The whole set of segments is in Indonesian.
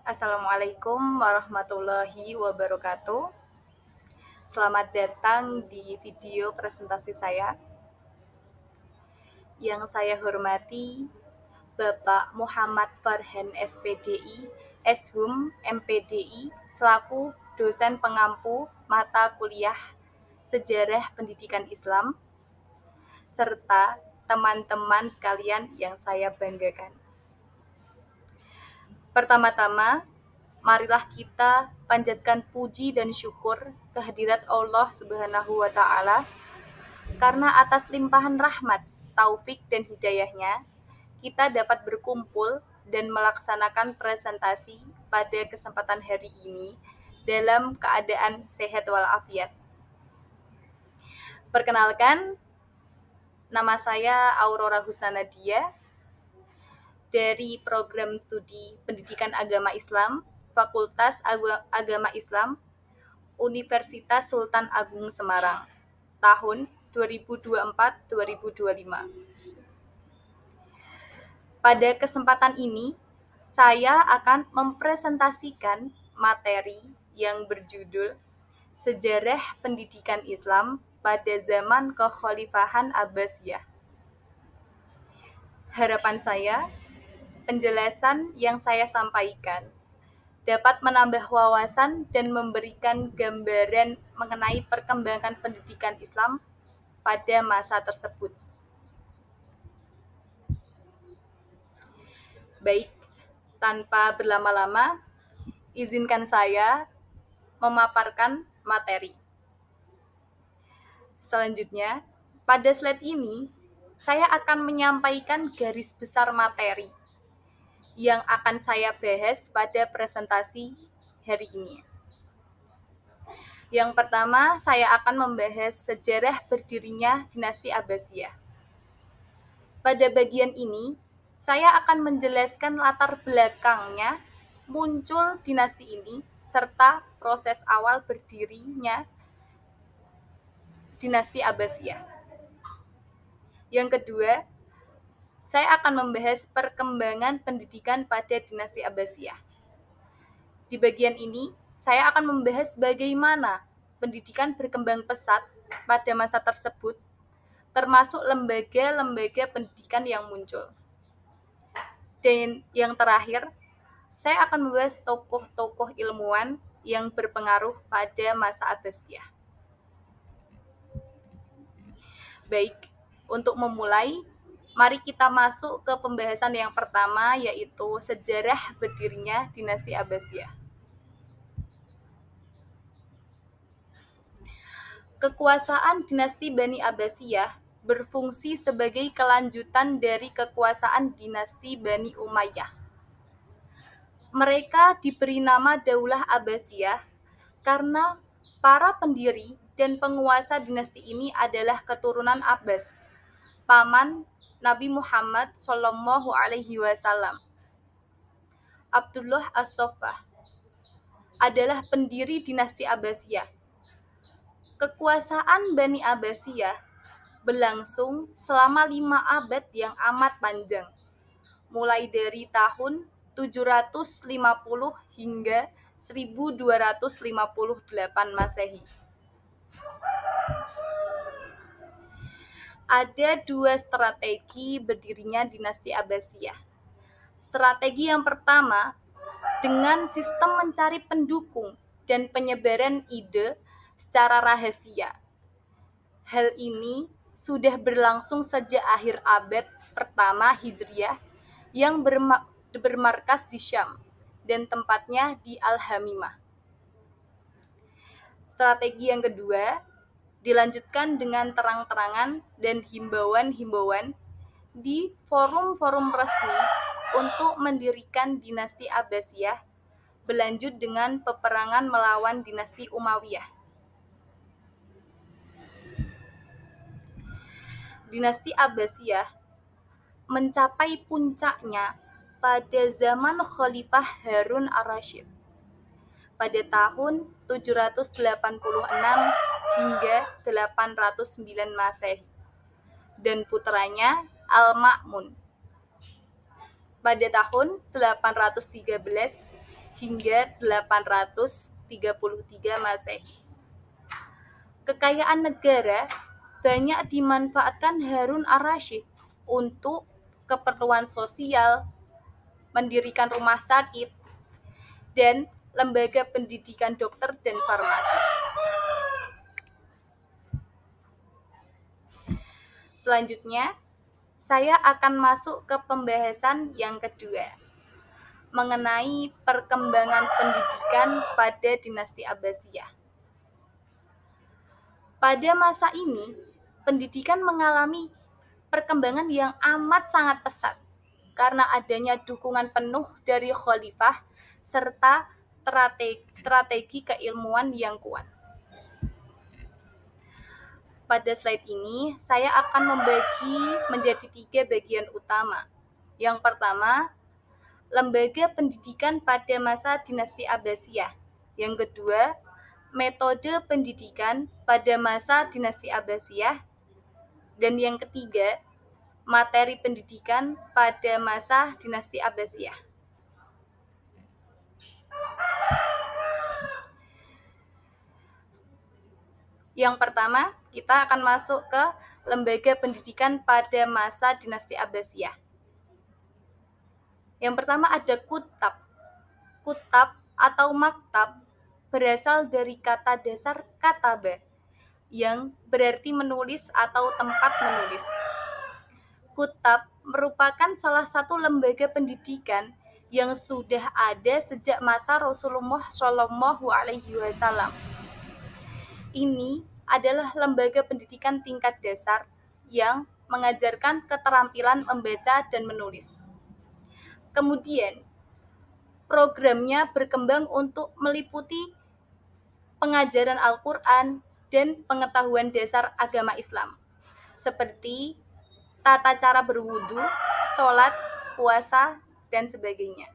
Assalamualaikum warahmatullahi wabarakatuh. Selamat datang di video presentasi saya. Yang saya hormati Bapak Muhammad Farhan SPDI, Shum MPDI, selaku dosen pengampu mata kuliah Sejarah Pendidikan Islam, serta teman-teman sekalian yang saya banggakan. Pertama-tama, marilah kita panjatkan puji dan syukur kehadirat Allah Subhanahu wa Ta'ala, karena atas limpahan rahmat, taufik, dan hidayahnya, kita dapat berkumpul dan melaksanakan presentasi pada kesempatan hari ini dalam keadaan sehat walafiat. Perkenalkan, nama saya Aurora Husnanadia dari Program Studi Pendidikan Agama Islam, Fakultas Agama Islam, Universitas Sultan Agung Semarang, tahun 2024-2025. Pada kesempatan ini, saya akan mempresentasikan materi yang berjudul Sejarah Pendidikan Islam pada Zaman Kekhalifahan Abbasiyah. Harapan saya, penjelasan yang saya sampaikan dapat menambah wawasan dan memberikan gambaran mengenai perkembangan pendidikan Islam pada masa tersebut. Baik, tanpa berlama-lama, izinkan saya memaparkan materi. Selanjutnya, pada slide ini, saya akan menyampaikan garis besar materi yang akan saya bahas pada presentasi hari ini. Yang pertama, saya akan membahas sejarah berdirinya dinasti Abbasiyah. Pada bagian ini, saya akan menjelaskan latar belakangnya muncul dinasti ini serta proses awal berdirinya dinasti Abbasiyah. Yang kedua, saya akan membahas perkembangan pendidikan pada dinasti Abbasiyah. Di bagian ini, saya akan membahas bagaimana pendidikan berkembang pesat pada masa tersebut, termasuk lembaga-lembaga pendidikan yang muncul. Dan yang terakhir, saya akan membahas tokoh-tokoh ilmuwan yang berpengaruh pada masa Abbasiyah. Baik, untuk memulai, mari kita masuk ke pembahasan yang pertama, yaitu sejarah berdirinya dinasti Abbasiyah. Kekuasaan dinasti Bani Abbasiyah berfungsi sebagai kelanjutan dari kekuasaan dinasti Bani Umayyah. Mereka diberi nama Daulah Abbasiyah karena para pendiri dan penguasa dinasti ini adalah keturunan Abbas, paman Nabi Muhammad SAW. Abdullah As-Soffah adalah pendiri dinasti Abbasiyah. Kekuasaan Bani Abbasiyah berlangsung selama 5 abad yang amat panjang, mulai dari tahun 750 hingga 1258 Masehi. Ada 2 strategi berdirinya dinasti Abbasiyah. Strategi yang pertama, dengan sistem mencari pendukung dan penyebaran ide secara rahasia. Hal ini sudah berlangsung sejak akhir abad pertama Hijriah yang bermarkas di Syam dan tempatnya di Al-Hamimah. Strategi yang kedua dilanjutkan dengan terang-terangan dan himbauan-himbauan di forum-forum resmi untuk mendirikan dinasti Abbasiyah, berlanjut dengan peperangan melawan dinasti Umayyah. Dinasti Abbasiyah mencapai puncaknya pada zaman Khalifah Harun ar-Rasyid pada tahun 786 hingga 809 Masehi dan putranya Al-Ma'mun pada tahun 813 hingga 833 Masehi. Kekayaan negara banyak dimanfaatkan Harun ar-Rasyid untuk keperluan sosial, mendirikan rumah sakit, dan lembaga pendidikan dokter dan farmasi. Selanjutnya, saya akan masuk ke pembahasan yang kedua, mengenai perkembangan pendidikan pada dinasti Abbasiyah. Pada masa ini, pendidikan mengalami perkembangan yang amat sangat pesat karena adanya dukungan penuh dari khalifah serta strategi keilmuan yang kuat. Pada slide ini, saya akan membagi menjadi 3 bagian utama. Yang pertama, lembaga pendidikan pada masa dinasti Abbasiyah. Yang kedua, metode pendidikan pada masa dinasti Abbasiyah. Dan yang ketiga, materi pendidikan pada masa dinasti Abbasiyah. Yang pertama, kita akan masuk ke lembaga pendidikan pada masa dinasti Abbasiyah. Yang pertama ada kutab. Kutab atau maktab berasal dari kata dasar kataba, yang berarti menulis atau tempat menulis. Kutab merupakan salah satu lembaga pendidikan yang sudah ada sejak masa Rasulullah SAW. Ini adalah lembaga pendidikan tingkat dasar yang mengajarkan keterampilan membaca dan menulis. Kemudian, programnya berkembang untuk meliputi pengajaran Al-Quran dan pengetahuan dasar agama Islam, seperti tata cara berwudu, sholat, puasa, dan sebagainya.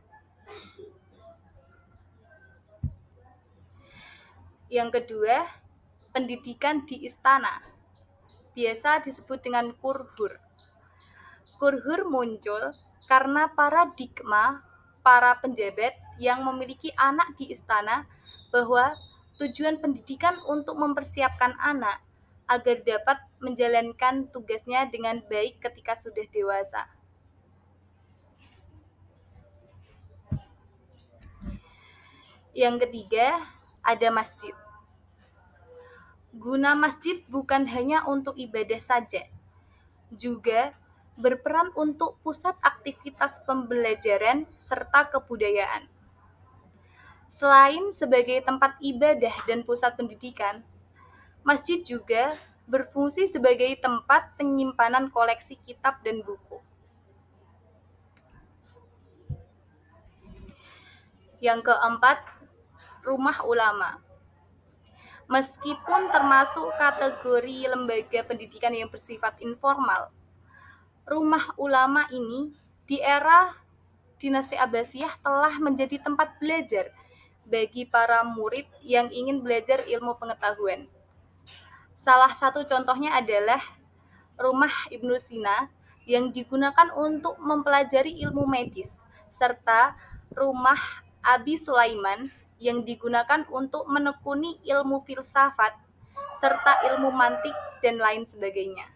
Yang kedua, pendidikan di istana, biasa disebut dengan kurhur. Kurhur muncul karena paradigma para penjabat yang memiliki anak di istana bahwa tujuan pendidikan untuk mempersiapkan anak agar dapat menjalankan tugasnya dengan baik ketika sudah dewasa. Yang ketiga, ada masjid. Guna masjid bukan hanya untuk ibadah saja, juga berperan untuk pusat aktivitas pembelajaran serta kebudayaan. Selain sebagai tempat ibadah dan pusat pendidikan, masjid juga berfungsi sebagai tempat penyimpanan koleksi kitab dan buku. Yang keempat, rumah ulama. Meskipun termasuk kategori lembaga pendidikan yang bersifat informal, rumah ulama ini di era dinasti Abbasiyah telah menjadi tempat belajar bagi para murid yang ingin belajar ilmu pengetahuan. Salah satu contohnya adalah rumah Ibnu Sina yang digunakan untuk mempelajari ilmu medis, serta rumah Abi Sulaiman yang digunakan untuk menekuni ilmu filsafat, serta ilmu mantik dan lain sebagainya.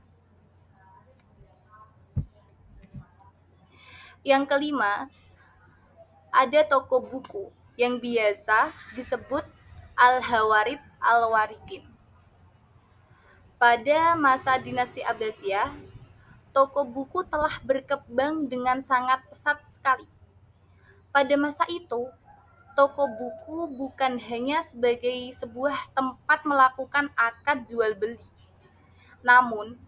Yang kelima, ada toko buku yang biasa disebut Al-Hawarid Al-Waridin. Pada masa dinasti Abbasiyah, toko buku telah berkembang dengan sangat pesat sekali. Pada masa itu, toko buku bukan hanya sebagai sebuah tempat melakukan akad jual beli, namun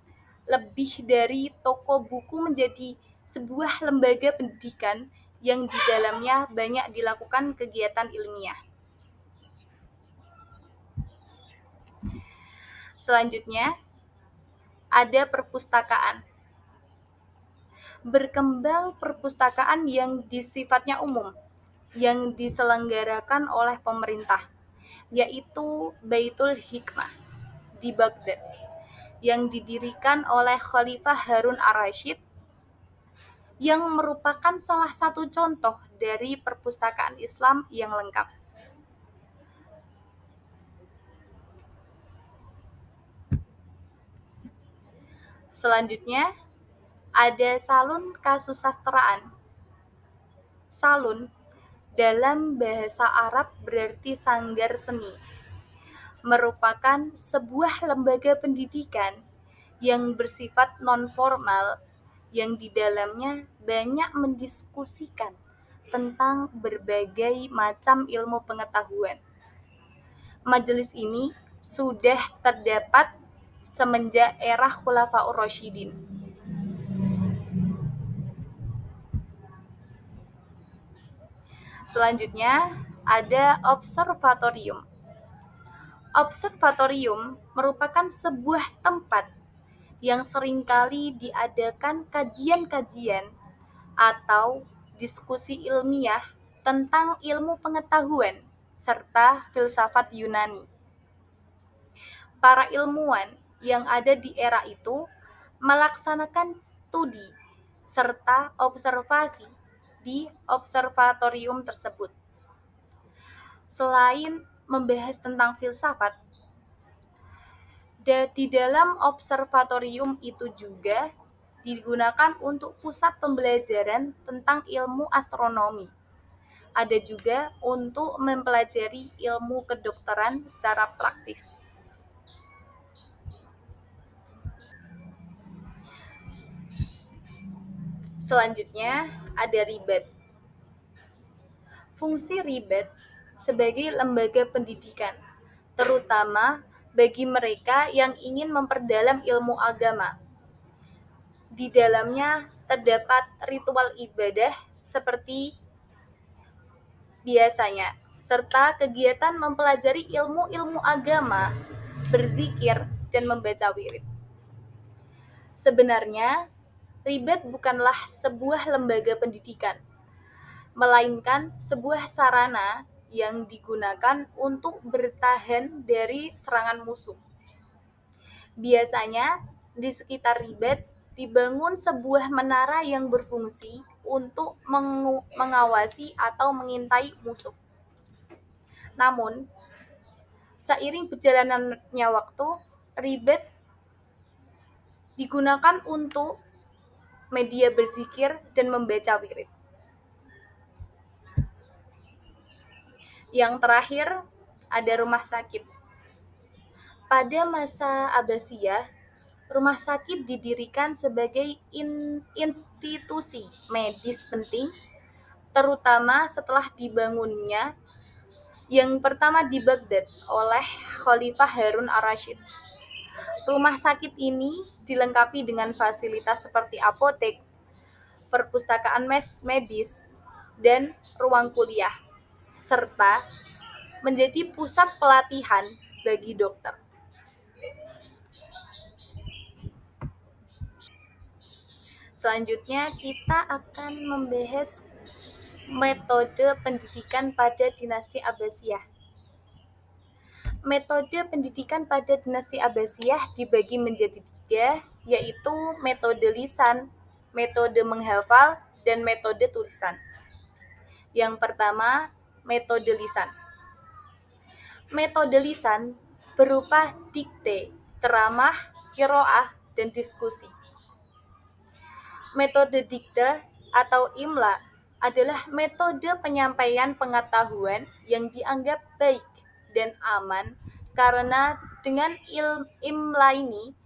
lebih dari toko buku menjadi sebuah lembaga pendidikan yang di dalamnya banyak dilakukan kegiatan ilmiah. Selanjutnya, ada perpustakaan. Berkembang perpustakaan yang sifatnya umum, yang diselenggarakan oleh pemerintah, yaitu Baitul Hikmah di Baghdad, yang didirikan oleh Khalifah Harun ar-Rasyid yang merupakan salah satu contoh dari perpustakaan Islam yang lengkap. Selanjutnya, ada salun kasusastraan. Salun dalam bahasa Arab berarti sanggar seni, merupakan sebuah lembaga pendidikan yang bersifat non-formal yang di dalamnya banyak mendiskusikan tentang berbagai macam ilmu pengetahuan. Majelis ini sudah terdapat semenjak era Khulafaur Rasyidin. Selanjutnya, ada observatorium. Observatorium merupakan sebuah tempat yang seringkali diadakan kajian-kajian atau diskusi ilmiah tentang ilmu pengetahuan serta filsafat Yunani. Para ilmuwan yang ada di era itu melaksanakan studi serta observasi di observatorium tersebut. Selain membahas tentang filsafat, di dalam observatorium itu juga digunakan untuk pusat pembelajaran tentang ilmu astronomi. Ada juga untuk mempelajari ilmu kedokteran secara praktis. Selanjutnya, ada ribet. Fungsi ribet sebagai lembaga pendidikan, terutama bagi mereka yang ingin memperdalam ilmu agama. Di dalamnya terdapat ritual ibadah seperti biasanya, serta kegiatan mempelajari ilmu-ilmu agama, berzikir, dan membaca wirid. Sebenarnya, ribet bukanlah sebuah lembaga pendidikan, melainkan sebuah sarana yang digunakan untuk bertahan dari serangan musuh. Biasanya, di sekitar ribet dibangun sebuah menara yang berfungsi untuk mengawasi atau mengintai musuh. Namun, seiring berjalannya waktu, ribet digunakan untuk media berzikir dan membaca wirid. Yang terakhir, ada rumah sakit. Pada masa Abbasiyah, rumah sakit didirikan sebagai institusi medis penting, terutama setelah dibangunnya yang pertama di Baghdad oleh Khalifah Harun ar-Rasyid. Rumah sakit ini dilengkapi dengan fasilitas seperti apotek, perpustakaan medis, dan ruang kuliah, serta menjadi pusat pelatihan bagi dokter. Selanjutnya kita akan membahas metode pendidikan pada dinasti Abbasiyah. Metode pendidikan pada dinasti Abbasiyah dibagi menjadi 3, yaitu metode lisan, metode menghafal, dan metode tulisan. Yang pertama, metode lisan. Metode lisan berupa dikte, ceramah, qiraah, dan diskusi. Metode dikte atau imla adalah metode penyampaian pengetahuan yang dianggap baik dan aman karena dengan imla ini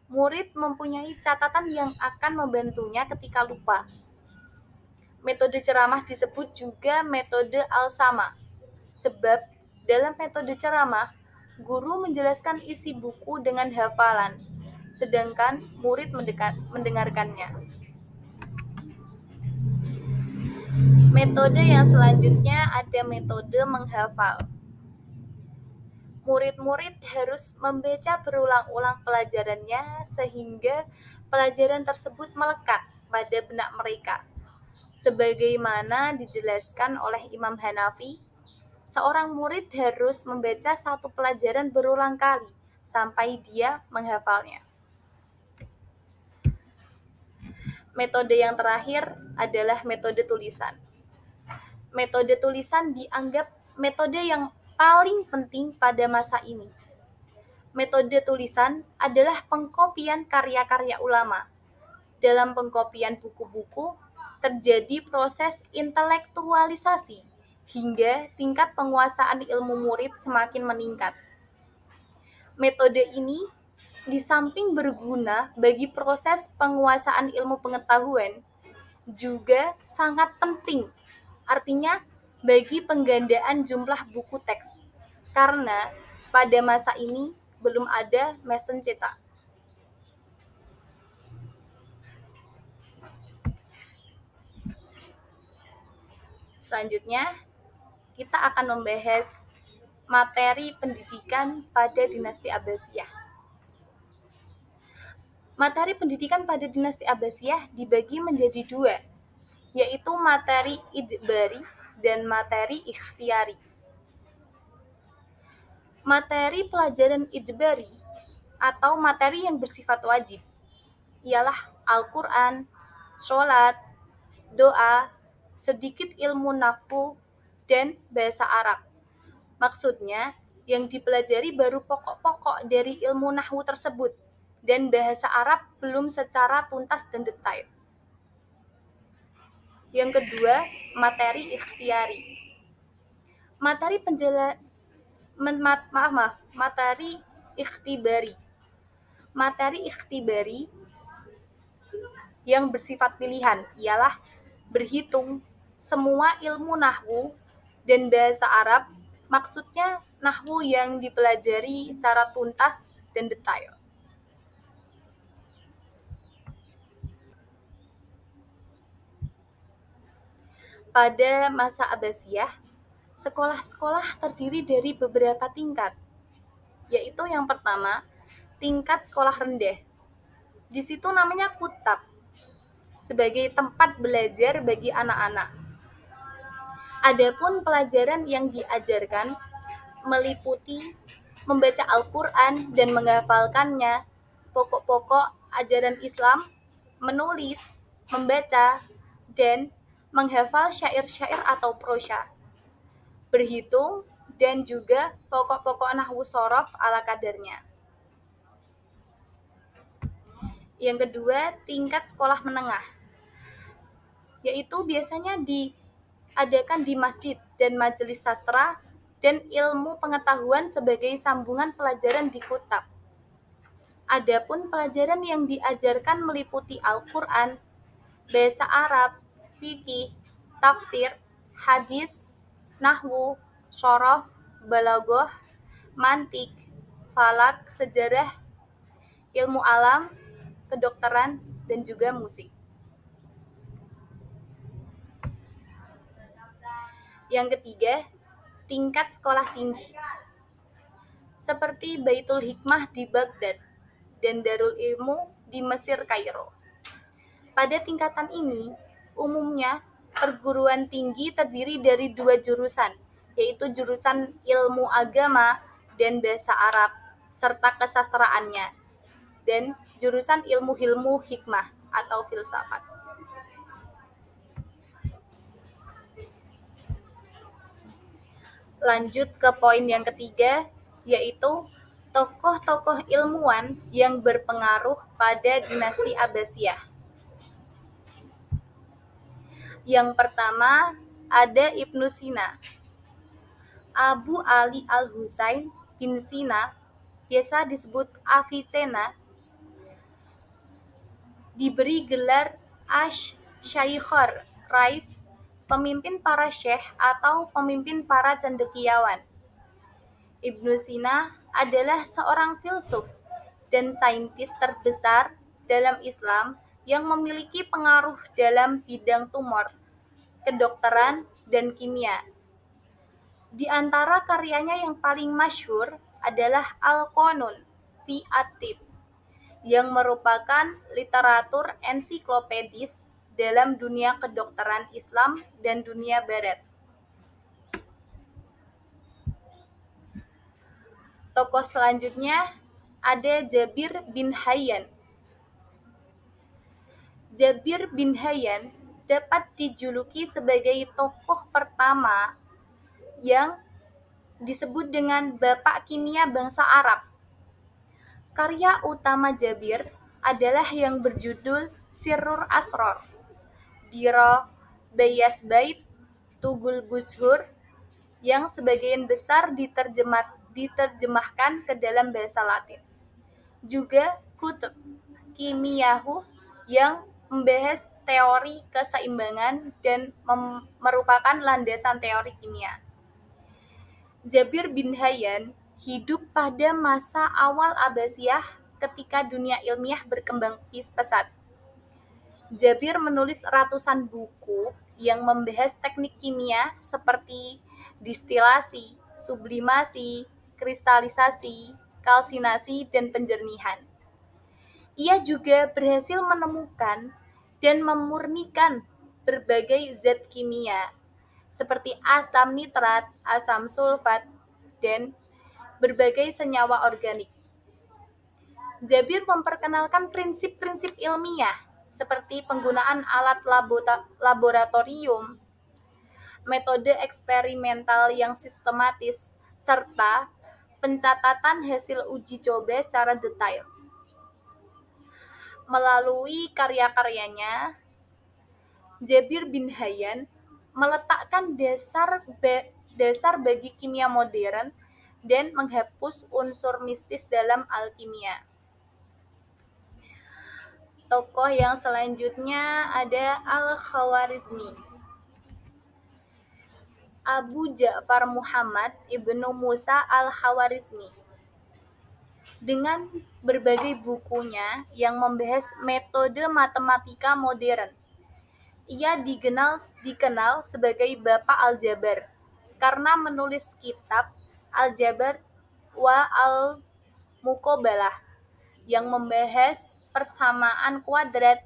murid mempunyai catatan yang akan membantunya ketika lupa. Metode ceramah disebut juga metode al-sama, sebab dalam metode ceramah, guru menjelaskan isi buku dengan hafalan, sedangkan murid mendengarkannya. Metode yang selanjutnya ada metode menghafal. Murid-murid harus membaca berulang-ulang pelajarannya sehingga pelajaran tersebut melekat pada benak mereka. Sebagaimana dijelaskan oleh Imam Hanafi, seorang murid harus membaca satu pelajaran berulang kali sampai dia menghafalnya. Metode yang terakhir adalah metode tulisan. Metode tulisan dianggap metode yang paling penting pada masa ini. Metode tulisan adalah pengkopian karya-karya ulama. Dalam pengkopian buku-buku, terjadi proses intelektualisasi hingga tingkat penguasaan ilmu murid semakin meningkat. Metode ini di samping berguna bagi proses penguasaan ilmu pengetahuan, juga sangat penting, artinya bagi penggandaan jumlah buku teks, karena pada masa ini belum ada mesin cetak. Selanjutnya, kita akan membahas materi pendidikan pada dinasti Abbasiyah. Materi pendidikan pada dinasti Abbasiyah dibagi menjadi dua, yaitu materi ijbari dan materi ikhtiyari. Materi pelajaran ijbari atau materi yang bersifat wajib ialah Al-Quran, sholat, doa, sedikit ilmu nahwu, dan bahasa Arab. Maksudnya, yang dipelajari baru pokok-pokok dari ilmu nahwu tersebut, dan bahasa Arab belum secara tuntas dan detail. Yang kedua, materi ikhtiyari. Materi materi ikhtibari. Materi ikhtibari yang bersifat pilihan ialah berhitung semua ilmu nahwu dan bahasa Arab, maksudnya nahwu yang dipelajari secara tuntas dan detail. Pada masa Abbasiyah, sekolah-sekolah terdiri dari beberapa tingkat, yaitu yang pertama, tingkat sekolah rendah. Di situ namanya kutab, sebagai tempat belajar bagi anak-anak. Adapun pelajaran yang diajarkan meliputi membaca Al-Quran dan menghafalkannya, pokok-pokok ajaran Islam, menulis, membaca, dan menghafal syair-syair atau prosa, berhitung, dan juga pokok-pokok nahwu shorof ala kadarnya. Yang kedua, tingkat sekolah menengah, yaitu biasanya diadakan di masjid dan majelis sastra dan ilmu pengetahuan sebagai sambungan pelajaran di kutab. Adapun pelajaran yang diajarkan meliputi Al-Quran, bahasa Arab, fikih, tafsir, hadis, nahwu, shorof, balaghah, mantik, falak, sejarah, ilmu alam, kedokteran, dan juga musik. Yang ketiga, tingkat sekolah tinggi, seperti Baitul Hikmah di Baghdad dan Darul Ilmu di Mesir Kairo. Pada tingkatan ini, umumnya perguruan tinggi terdiri dari dua jurusan, yaitu jurusan ilmu agama dan bahasa Arab, serta kesastraannya, dan jurusan ilmu hikmah atau filsafat. Lanjut ke poin yang ketiga, yaitu tokoh-tokoh ilmuwan yang berpengaruh pada dinasti Abbasiyah. Yang pertama ada Ibnu Sina. Abu Ali al-Husain bin Sina, biasa disebut Avicenna, diberi gelar Ash-Shaykhor, Rais, pemimpin para syekh atau pemimpin para cendekiawan. Ibnu Sina adalah seorang filsuf dan saintis terbesar dalam Islam yang memiliki pengaruh dalam bidang tumor, kedokteran, dan kimia. Di antara karyanya yang paling masyhur adalah Al-Qanun fi At-Tib, yang merupakan literatur ensiklopedis dalam dunia kedokteran Islam dan dunia Barat. Tokoh selanjutnya ada Jabir bin Hayyan. Jabir bin Hayyan dapat dijuluki sebagai tokoh pertama yang disebut dengan Bapak Kimia Bangsa Arab. Karya utama Jabir adalah yang berjudul Sirrur Asror, Diro Bayasbait, Tugul Bushur, yang sebagian besar diterjemahkan ke dalam bahasa Latin. Juga Kutub Kimiyahu yang membahas teori keseimbangan dan merupakan landasan teori kimia. Jabir bin Hayyan hidup pada masa awal Abbasiyah ketika dunia ilmiah berkembang pesat. Jabir menulis ratusan buku yang membahas teknik kimia seperti distilasi, sublimasi, kristalisasi, kalsinasi, dan penjernihan. Ia juga berhasil menemukan dan memurnikan berbagai zat kimia seperti asam nitrat, asam sulfat, dan berbagai senyawa organik. Jabir memperkenalkan prinsip-prinsip ilmiah seperti penggunaan alat laboratorium, metode eksperimental yang sistematis, serta pencatatan hasil uji coba secara detail. Melalui karya-karyanya, Jabir bin Hayyan meletakkan dasar bagi kimia modern dan menghapus unsur mistis dalam alkimia. Tokoh yang selanjutnya ada Al-Khawarizmi. Abu Ja'far Muhammad ibnu Musa Al-Khawarizmi. Dengan berbagai bukunya yang membahas metode matematika modern, ia dikenal sebagai Bapak Aljabar karena menulis kitab Aljabar wa Al-Muqabalah yang membahas persamaan kuadrat,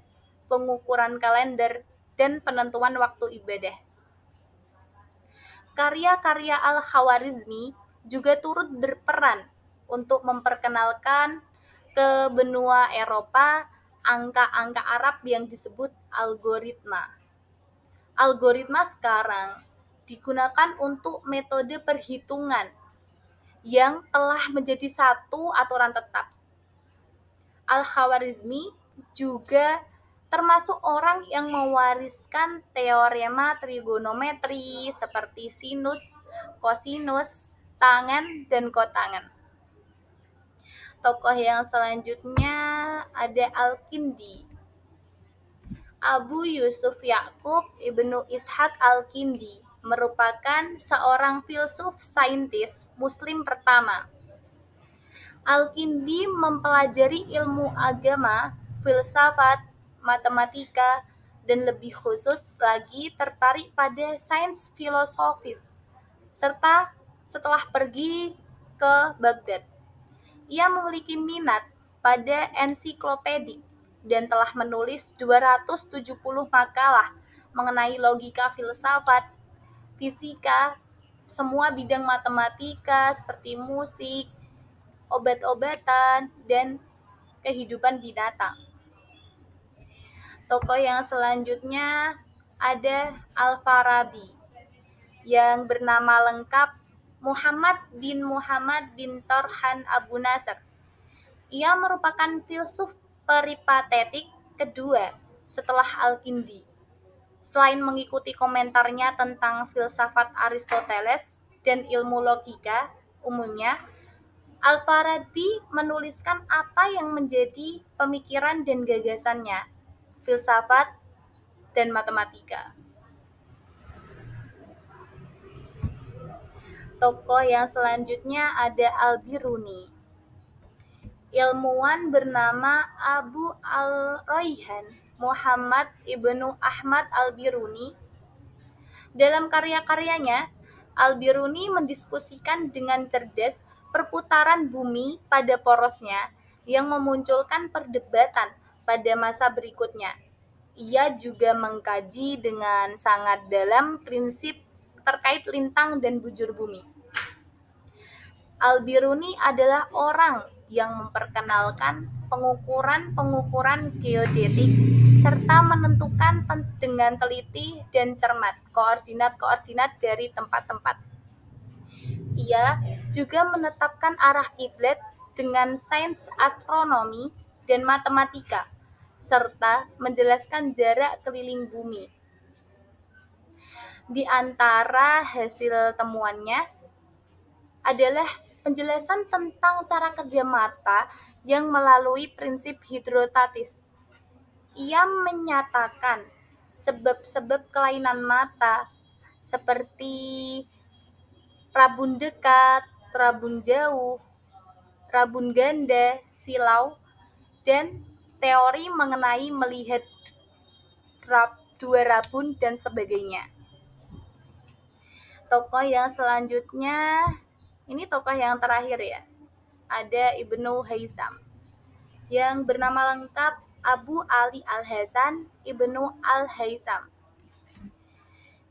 pengukuran kalender, dan penentuan waktu ibadah. Karya-karya Al-Khawarizmi juga turut berperan untuk memperkenalkan ke benua Eropa angka-angka Arab yang disebut algoritma. Algoritma sekarang digunakan untuk metode perhitungan yang telah menjadi satu aturan tetap. Al-Khawarizmi juga termasuk orang yang mewariskan teorema trigonometri seperti sinus, kosinus, tangen, dan kotangen. Tokoh yang selanjutnya ada Al-Kindi. Abu Yusuf Ya'qub ibnu Ishaq Al-Kindi merupakan seorang filsuf saintis Muslim pertama. Al-Kindi mempelajari ilmu agama, filsafat, matematika, dan lebih khusus lagi tertarik pada sains filosofis, serta setelah pergi ke Baghdad. Ia memiliki minat pada ensiklopedik dan telah menulis 270 makalah mengenai logika filsafat, fisika, semua bidang matematika seperti musik, obat-obatan, dan kehidupan binatang. Tokoh yang selanjutnya ada Al-Farabi yang bernama lengkap Muhammad bin Torhan Abu Nasr. Ia merupakan filsuf peripatetik kedua setelah Al-Kindi. Selain mengikuti komentarnya tentang filsafat Aristoteles dan ilmu logika umumnya, Al-Farabi menuliskan apa yang menjadi pemikiran dan gagasannya, filsafat dan matematika. Tokoh yang selanjutnya ada Al-Biruni. Ilmuwan bernama Abu Al-Rayhan Muhammad ibnu Ahmad Al-Biruni. Dalam karya-karyanya, Al-Biruni mendiskusikan dengan cerdas perputaran bumi pada porosnya yang memunculkan perdebatan pada masa berikutnya. Ia juga mengkaji dengan sangat dalam prinsip terkait lintang dan bujur bumi. Al-Biruni adalah orang yang memperkenalkan pengukuran geodetik serta menentukan dengan teliti dan cermat koordinat-koordinat dari tempat-tempat. Ia juga menetapkan arah kiblat dengan sains astronomi dan matematika, serta menjelaskan jarak keliling bumi. Di antara hasil temuannya adalah penjelasan tentang cara kerja mata yang melalui prinsip hidrostatis. Ia menyatakan sebab-sebab kelainan mata seperti rabun dekat, rabun jauh, rabun ganda, silau, dan teori mengenai melihat dua rabun dan sebagainya. Tokoh yang selanjutnya, ini tokoh yang terakhir ya, ada Ibnu Haizam, yang bernama lengkap Abu Ali Al-Hasan Ibnu Al-Haizam.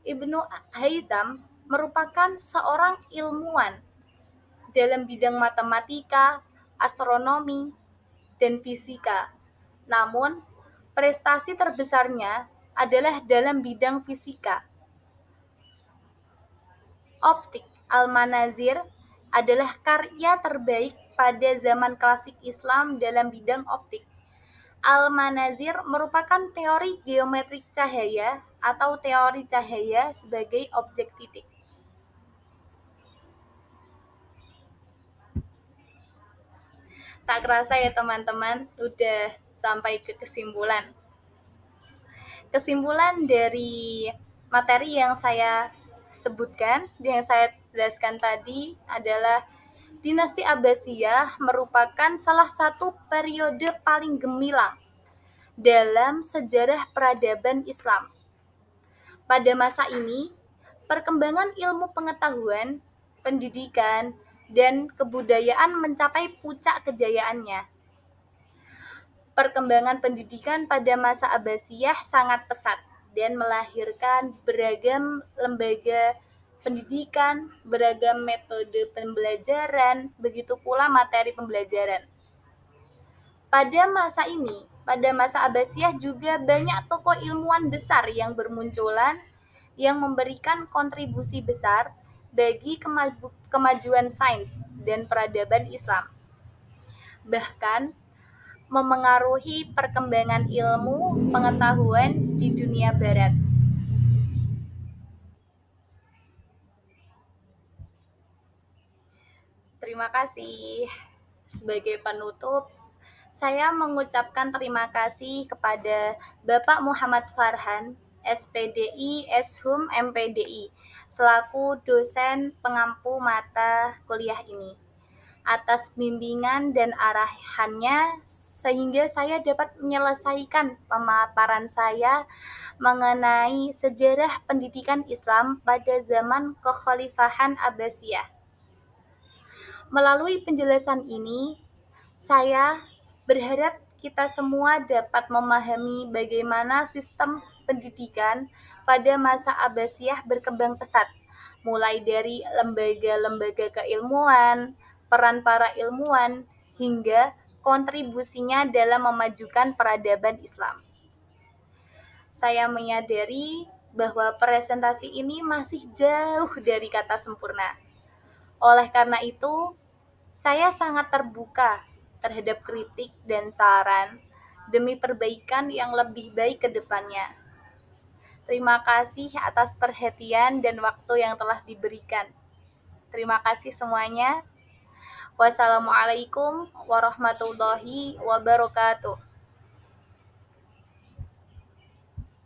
Ibnu Haizam merupakan seorang ilmuwan dalam bidang matematika, astronomi, dan fisika. Namun, prestasi terbesarnya adalah dalam bidang fisika. Optik Al-Manazir adalah karya terbaik pada zaman klasik Islam dalam bidang optik. Al-Manazir merupakan teori geometrik cahaya atau teori cahaya sebagai objek titik. Tak kerasa ya teman-teman, udah sampai ke kesimpulan. Kesimpulan dari materi yang saya sebutkan, yang saya jelaskan tadi adalah Dinasti Abbasiyah merupakan salah satu periode paling gemilang dalam sejarah peradaban Islam. Pada masa ini, perkembangan ilmu pengetahuan, pendidikan, dan kebudayaan mencapai puncak kejayaannya. Perkembangan pendidikan pada masa Abbasiyah sangat pesat dan melahirkan beragam lembaga pendidikan, beragam metode pembelajaran, begitu pula materi pembelajaran. Pada masa Abbasiyah juga banyak tokoh ilmuwan besar yang bermunculan yang memberikan kontribusi besar bagi kemajuan sains dan peradaban Islam. Bahkan memengaruhi perkembangan ilmu pengetahuan di dunia barat. Terima kasih. Sebagai penutup, saya mengucapkan terima kasih kepada Bapak Muhammad Farhan, SPDI, Eshum, MPDI, selaku dosen pengampu mata kuliah ini, atas bimbingan dan arahannya sehingga saya dapat menyelesaikan pemaparan saya mengenai sejarah pendidikan Islam pada zaman Kekhalifahan Abbasiyah. Melalui penjelasan ini, saya berharap kita semua dapat memahami bagaimana sistem pendidikan pada masa Abbasiyah berkembang pesat, mulai dari lembaga-lembaga keilmuan, peran para ilmuwan, hingga kontribusinya dalam memajukan peradaban Islam. Saya menyadari bahwa presentasi ini masih jauh dari kata sempurna. Oleh karena itu, saya sangat terbuka terhadap kritik dan saran demi perbaikan yang lebih baik ke depannya. Terima kasih atas perhatian dan waktu yang telah diberikan. Terima kasih semuanya. Wassalamualaikum warahmatullahi wabarakatuh.